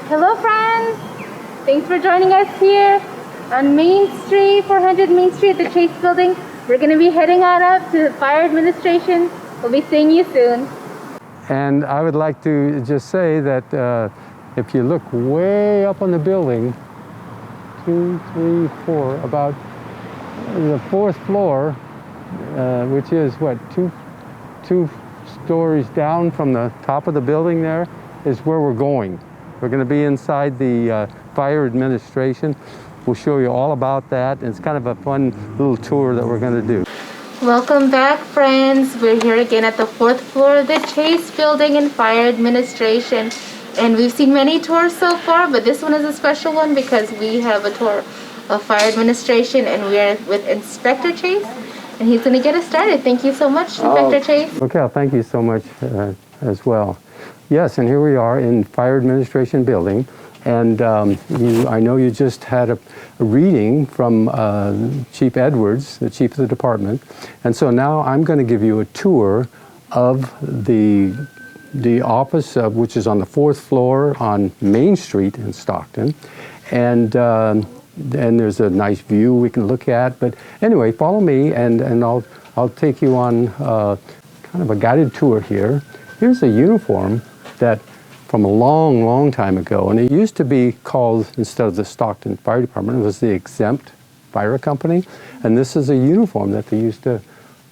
Hello friends! Thanks for joining us here on Main Street, 400 Main Street at the Chase Building. We're going to be heading on up to the fire administration. We'll be seeing you soon. And I would like to just say that if you look way up on the building, 2, 3, 4, about the 4th floor, which is what, two stories down from the top of the building there, is where we're going. We're going to be inside the fire administration. We'll show you all about that. It's kind of a fun little tour that we're going to do. Welcome back, friends. We're here again at the 4th floor of the Chase Building in Fire Administration. And we've seen many tours so far, but this one is a special one because we have a tour of Fire Administration and we're with Inspector Chase. And he's going to get us started. Thank you so much, Inspector Chase. Okay, well, thank you so much as well. Yes, and here we are in Fire Administration Building. And I know you just had a reading from Chief Edwards, the chief of the department. And so now I'm going to give you a tour of the office, which is on the 4th floor on Main Street in Stockton. And there's a nice view we can look at. But anyway, follow me and I'll take you on kind of a guided tour here. Here's a uniform that from a long, long time ago, and it used to be called, instead of the Stockton Fire Department, it was the Exempt Fire Company, and this is a uniform that they used to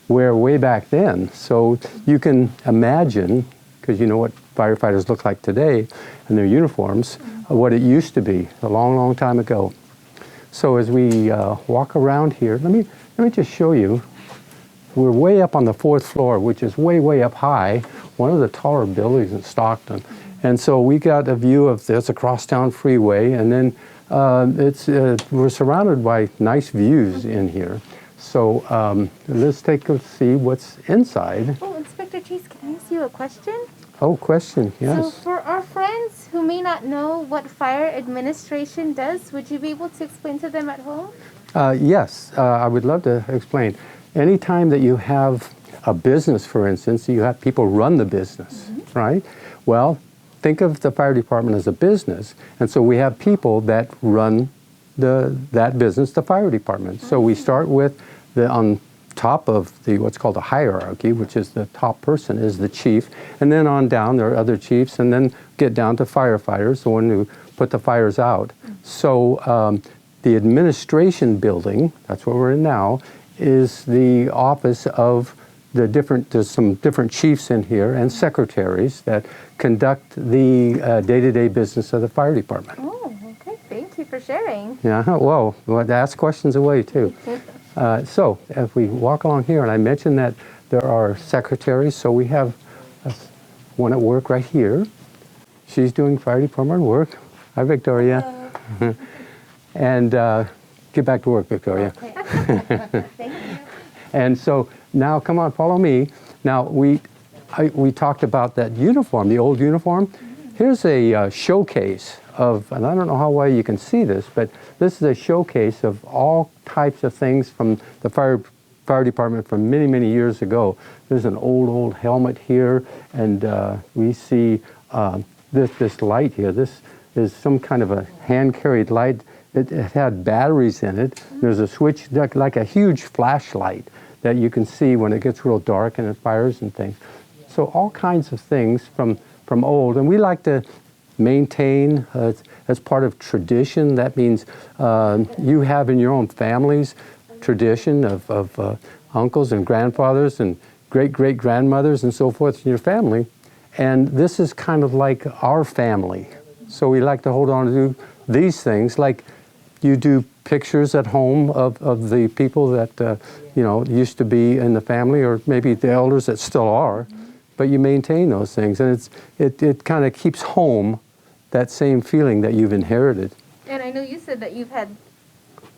wear way back then. So you can imagine, because you know what firefighters look like today in their uniforms, what it used to be a long, long time ago. So as we walk around here, let me just show you. We're way up on the 4th floor, which is way, way up high, one of the taller buildings in Stockton. And so we got a view of this, a crosstown freeway, and then we're surrounded by nice views in here. So let's take a see what's inside. Oh, Inspector Chase, can I ask you a question? Oh, question, yes. So for our friends who may not know what fire administration does, would you be able to explain to them at home? Yes, I would love to explain. Anytime that you have a business, for instance, you have people run the business, right? Well, think of the fire department as a business, and so we have people that run that business, the fire department. So we start with on top of what's called a hierarchy, which is the top person is the chief, and then on down there are other chiefs, and then get down to firefighters, the one who put the fires out. So the administration building, that's where we're in now, is the office of there's some different chiefs in here and secretaries that conduct the day-to-day business of the fire department. Oh, okay. Thank you for sharing. Yeah, well, ask questions away too. So if we walk along here, and I mentioned that there are secretaries, so we have one at work right here. She's doing fire department work. Hi, Victoria. And get back to work, Victoria. Okay. Thank you. And so now, come on, follow me. Now, we talked about that uniform, the old uniform. Here's a showcase of, and I don't know how well you can see this, but this is a showcase of all types of things from the fire department from many, many years ago. There's an old helmet here, and we see this light here. This is some kind of a hand-carried light. It had batteries in it. There's a switch, like a huge flashlight that you can see when it gets real dark and it fires and things. So all kinds of things from old. And we like to maintain, as part of tradition. That means you have in your own families tradition of uncles and grandfathers and great-great-grandmothers and so forth in your family. And this is kind of like our family. So we like to hold on to these things, like you do pictures at home of the people that used to be in the family, or maybe the elders that still are, but you maintain those things, and it kind of keeps home that same feeling that you've inherited. And I know you said that you've had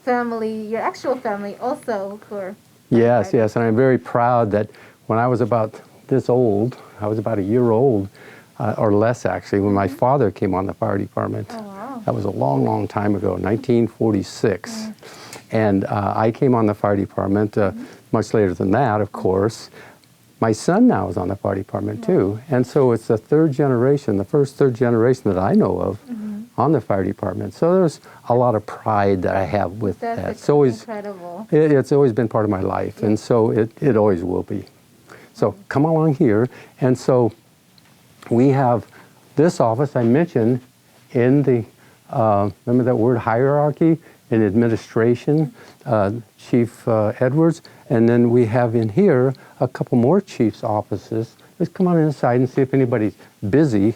family, your actual family also for... Yes, and I'm very proud that when I was about this old, I was about a year old, or less actually, when my father came on the fire department. Oh, wow. That was a long, long time ago, 1946. And I came on the fire department much later than that, of course. My son now is on the fire department too. And so it's the third generation, the first third generation that I know of on the fire department. So there's a lot of pride that I have with that. That's It's incredible. it's always been part of my life, and so it always will be. So come along here, and so we have this office I mentioned in the, remember that word hierarchy in administration, Chief Edwards, and then we have in here a couple more chief's offices. Let's come on inside and see if anybody's busy,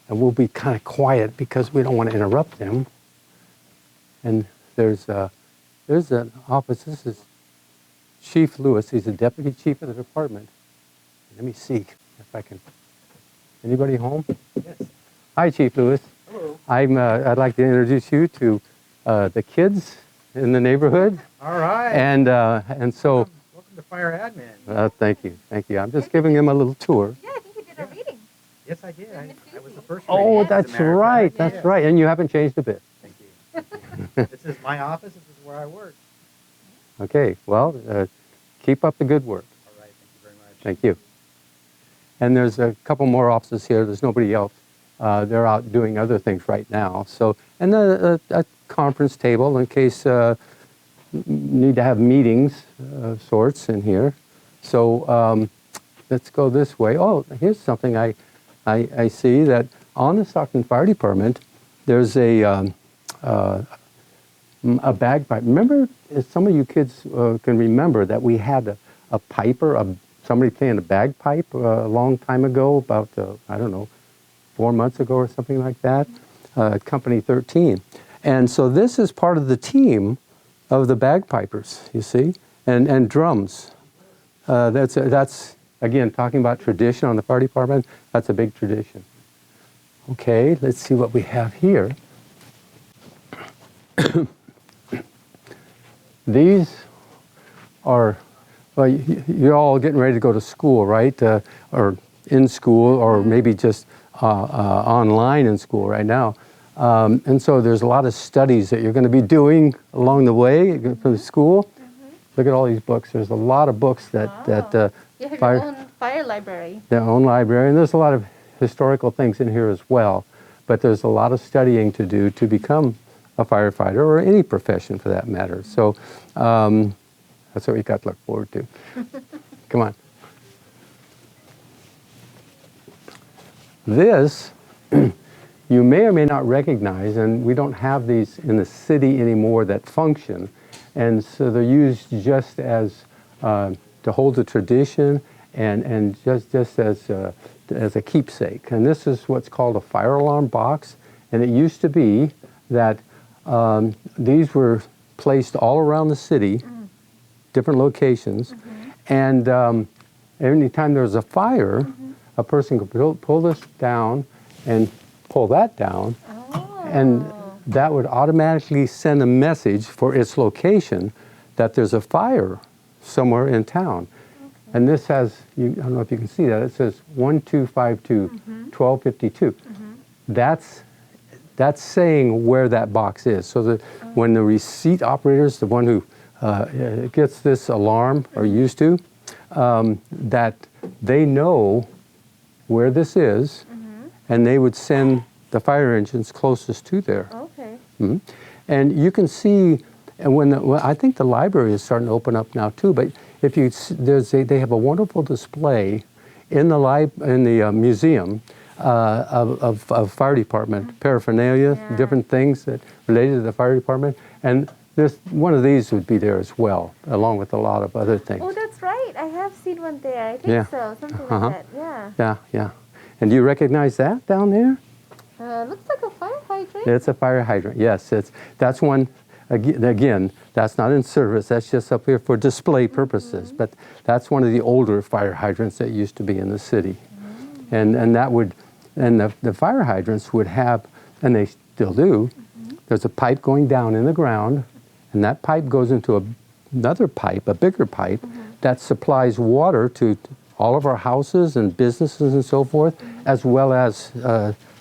and we'll be kind of quiet because we don't want to interrupt them. And there's an office. This is Chief Lewis. He's the deputy chief of the department. Let me see if I can. Anybody home? Yes. Hi, Chief Lewis. Hello. I'd like to introduce you to the kids in the neighborhood. All right. And so. Welcome to Fire Admin. Thank you. I'm just giving them a little tour. Yeah, I think you did a reading. Yes, I did. I was the first. Oh, reading, that's as a matter of right. fact. That's Yeah. right. And you haven't changed a bit. Thank you. This is my office. This is where I work. Okay. Well, keep up the good work. All right. Thank you very much. Thank you. And there's a couple more offices here. There's nobody else. They're out doing other things right now. So, and a conference table in case need to have meetings of sorts in here. So let's go this way. Oh, here's something I see that on the Stockton Fire Department, there's a bagpipe. Remember, some of you kids can remember that we had a piper, somebody playing a bagpipe a long time ago, about, I don't know, 4 months ago or something like that, Company 13. And so this is part of the team of the bagpipers, you see, and drums. That's, again, talking about tradition on the fire department, that's a big tradition. Okay, let's see what we have here. These are, well, you're all getting ready to go to school, right? Or in school, or maybe just online in school right now. And so there's a lot of studies that you're going to be doing along the way for the school. Look at all these books. There's a lot of books that You have fire, your own fire library. their own library, and there's a lot of historical things in here as well. But there's a lot of studying to do to become a firefighter, or any profession for that matter. So that's what we got to look forward to. Come on. This you may or may not recognize, and we don't have these in the city anymore that function, and so they're used just as to hold the tradition and just as a keepsake. And this is what's called a fire alarm box, and it used to be that these were placed all around the city, different locations, and anytime there was a fire, a person could pull this down and pull that down, and that would automatically send a message for its location that there's a fire somewhere in town. And this has, I don't know if you can see that, it says 1252, 1252. That's saying where that box is. So that when the receipt operators, the one who gets this alarm, or used to, that they know where this is, and they would send the fire engines closest to there. Okay. And you can see, and well, I think the library is starting to open up now too. But if you, they have a wonderful display in the museum of fire department paraphernalia, different things that related to the fire department, and this one of these would be there as well, along with a lot of other things. Oh, that's right. I have seen one there. I think so. Something like that. Yeah. Yeah. And do you recognize that down there? Looks like a fire hydrant. It's a fire hydrant. Yes, that's one. Again, that's not in service. That's just up here for display purposes. But that's one of the older fire hydrants that used to be in the city, and that would, and the fire hydrants would have, and they still do. There's a pipe going down in the ground, and that pipe goes into another pipe, a bigger pipe, that supplies water to all of our houses and businesses and so forth, as well as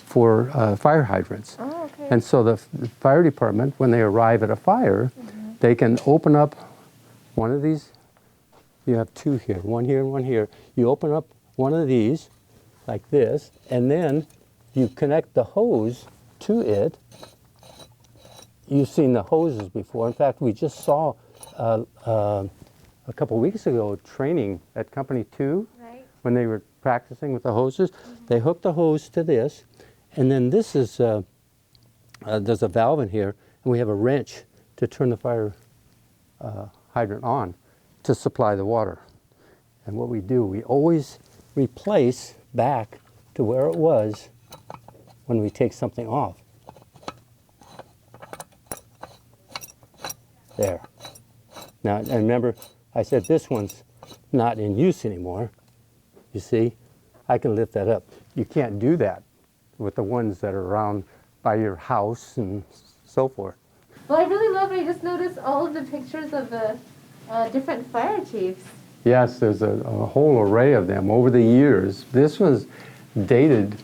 for fire hydrants. Oh, okay. And so the fire department, when they arrive at a fire, they can open up one of these. You have two here, one here and one here. You open up one of these like this, and then you connect the hose to it. You've seen the hoses before. In fact, we just saw a couple weeks ago training at Company 2 Right. when they were practicing with the hoses. They hooked the hose to this, and then this is there's a valve in here, and we have a wrench to turn the fire hydrant on to supply the water. And what we do, we always replace back to where it was when we take something off. There. Now, and remember, I said this one's not in use anymore. You see, I can lift that up. You can't do that with the ones that are around by your house and so forth. Well, I really love, I just noticed all of the pictures of the different fire chiefs. Yes, there's a whole array of them over the years. This was dated,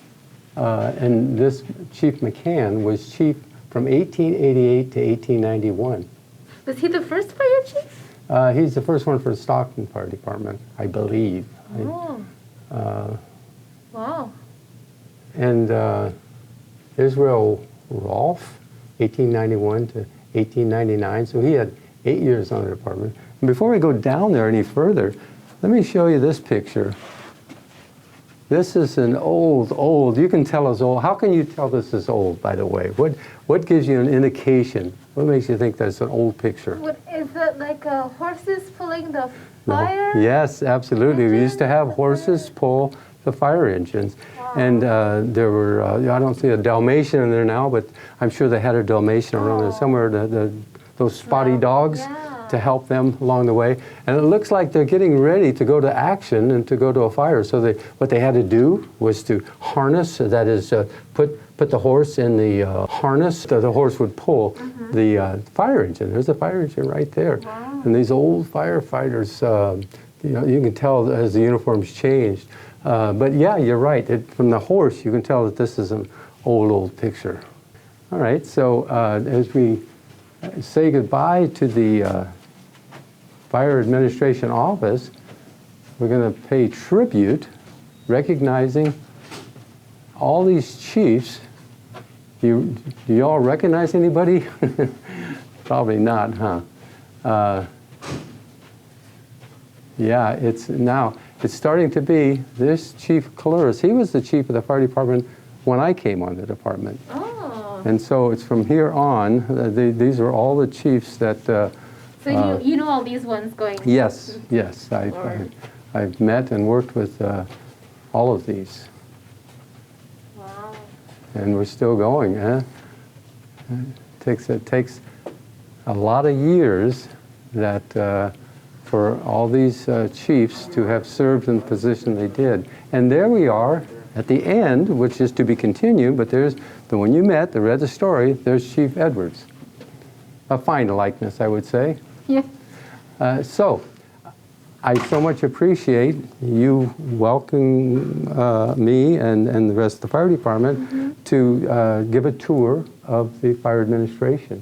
and this Chief McCann was chief from 1888 to 1891. Was he the first fire chief? He's the first one for the Stockton Fire Department, I believe. Oh. Wow. And Israel Rolfe, 1891 to 1899, so he had 8 years on the department. And before we go down there any further, let me show you this picture. This is an old, you can tell it's old. How can you tell this is old, by the way? What gives you an indication? What makes you think that's an old picture? What, is it like horses pulling the fire? Yes, absolutely. We used to have horses pull the fire engines. Wow. And there were, I don't see a Dalmatian in there now, but I'm sure they had a Dalmatian around there somewhere, those spotty dogs. Yeah. To help them along the way. And it looks like they're getting ready to go to action and to go to a fire. So what they had to do was to harness, that is, put the horse in the harness that the horse would pull the fire engine. There's a fire engine right there. Wow. And these old firefighters, you can tell as the uniforms changed. But yeah, you're right. From the horse, you can tell that this is an old picture. All right, so as we say goodbye to the Fire Administration Office, we're going to pay tribute, recognizing all these chiefs. Do you all recognize anybody? Probably not, huh? Yeah, it's starting to be this Chief Coloris. He was the chief of the fire department when I came on the department. Oh. And so it's from here on, these are all the chiefs that... So you know all these ones going? Yes, yes. Forward. I've met and worked with all of these. Wow. And we're still going. It takes a lot of years that for all these chiefs to have served in the position they did. And there we are at the end, which is to be continued, but there's the one you met, that read the story, there's Chief Edwards. A fine likeness, I would say. Yeah. So, I so much appreciate you welcoming me and the rest of the fire department to give a tour of the fire administration.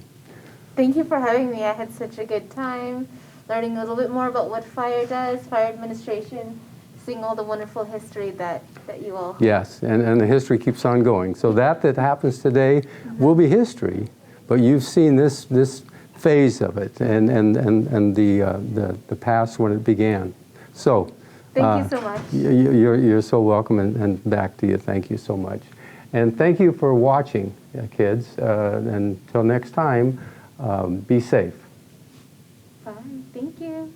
Thank you for having me. I had such a good time learning a little bit more about what fire does, fire administration, seeing all the wonderful history that you all have. Yes, and the history keeps on going. So that happens today will be history, but you've seen this phase of it and the past when it began. So Thank you so much. You're so welcome, and back to you. Thank you so much. And thank you for watching, kids. Until next time, be safe. Bye. Thank you.